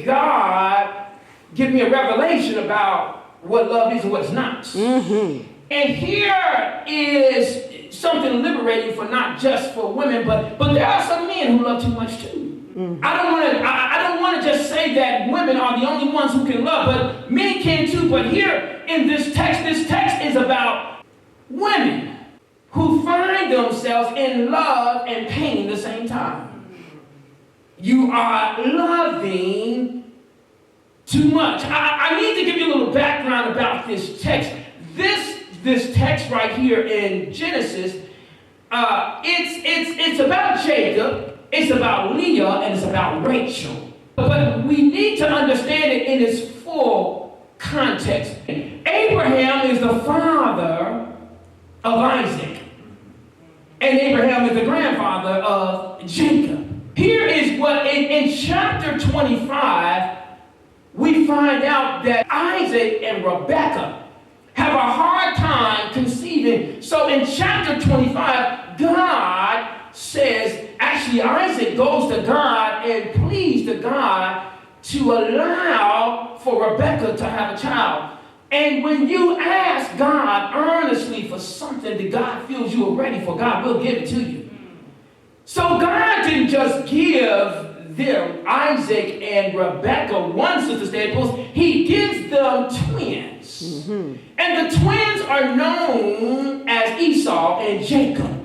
did God give me a revelation about what love is and what's not. Mm-hmm. And here is something liberating for not just for women, but there are some men who love too much too. Mm-hmm. I don't want to just say that women are the only ones who can love, but men can too. But here in this text is about women who find themselves in love and pain at the same time. You are loving too much. I need to give you a little background about this text. This text right here in Genesis, it's about Jacob, it's about Leah, and it's about Rachel. But we need to understand it in its full context. Abraham is the father of Isaac, and Abraham is the grandfather of Jacob. Here is what, in chapter 25, we find out that Isaac and Rebekah have a hard time conceiving. So in chapter 25, God says, actually Isaac goes to God and pleads to God to allow for Rebekah to have a child. And when you ask God earnestly for something that God feels you are ready for, God will give it to you. So God didn't just give them, Isaac and Rebekah, one sister staples, he gives them twins. Mm-hmm. And the twins are known as Esau and Jacob.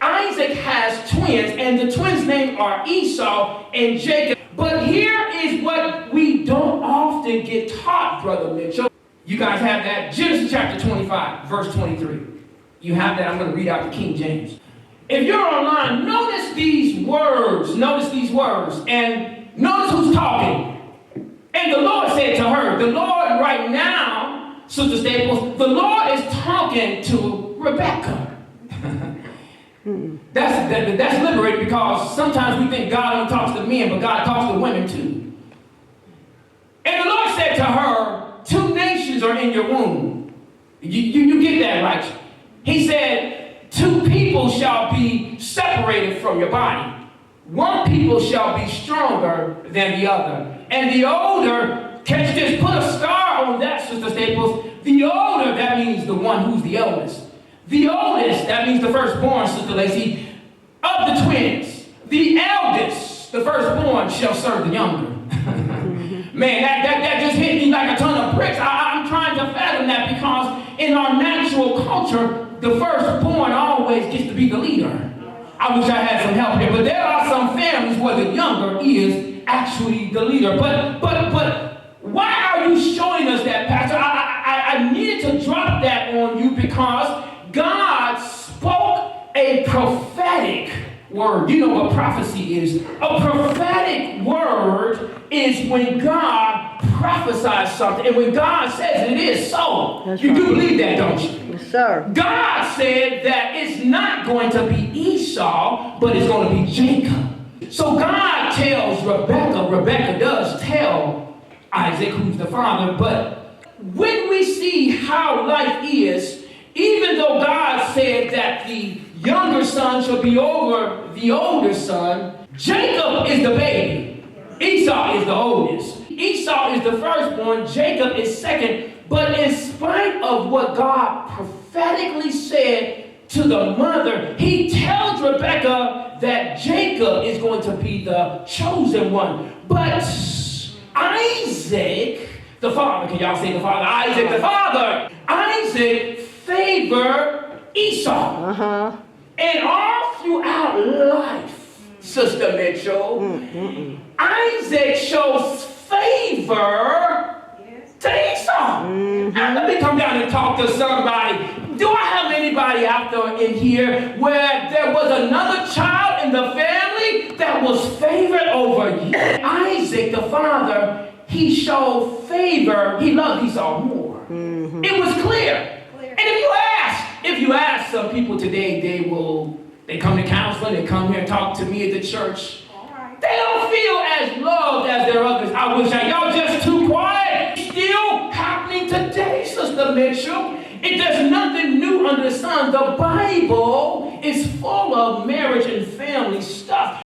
Isaac has twins, and the twins' names are Esau and Jacob. But here is what we don't often get taught, Brother Mitchell. You guys have that? Genesis chapter 25, verse 23. You have that? I'm going to read out the King James. If you're online, notice these words, and notice who's talking. And the Lord said to her, the Lord right now, Sister Staples, the Lord is talking to Rebekah. That's liberating, because sometimes we think God only talks to men, but God talks to women too. And the Lord said to her, 2 nations are in your womb. You get that, right? He said, 2 people shall be separated from your body. 1 people shall be stronger than the other. And the older, catch this, put a star on that, Sister Staples. The older, that means the one who's the eldest. The oldest, that means the firstborn, Sister Lacey, of the twins. The eldest, the firstborn, shall serve the younger. Man, that just hit me like a ton of bricks. I'm trying to fathom that, because in our natural culture, the firstborn always gets to be the leader. I wish I had some help here, but there are some families where the younger is actually the leader. But why are you showing us that, Pastor? I needed to drop that on you because God spoke a prophetic word. You know what prophecy is. A prophetic word is when God prophesies something, and when God says it is so. That's you right. Do believe that, don't you? Yes, sir. God said that it's not going to be Esau, but it's going to be Jacob. So God tells Rebekah does tell Isaac, who's the father, but when we see how life is, even though God said that the younger son shall be over the older son, Jacob is the baby. Esau is the oldest. Esau is the firstborn. Jacob is second. But in spite of what God prophetically said to the mother, he tells Rebekah that Jacob is going to be the chosen one. But Isaac, the father, can y'all say the father? Isaac, the father. Isaac favored Esau. Uh-huh. And all throughout life, Sister Mitchell, Isaac shows favor to Esau. Now, let me come down and talk to somebody. Do I have anybody out there in here where there was another child in the family that was favored over you? Isaac, the father, he showed favor. He loved Esau more. Mm-hmm. It was clear. And if you ask some people today, they come to counseling, they come here and talk to me at the church. Right. They don't feel as loved as their others. I wish y'all just too quiet. It's still happening today, Sister Mitchell. There's nothing new under the sun. The Bible is full of marriage and family stuff.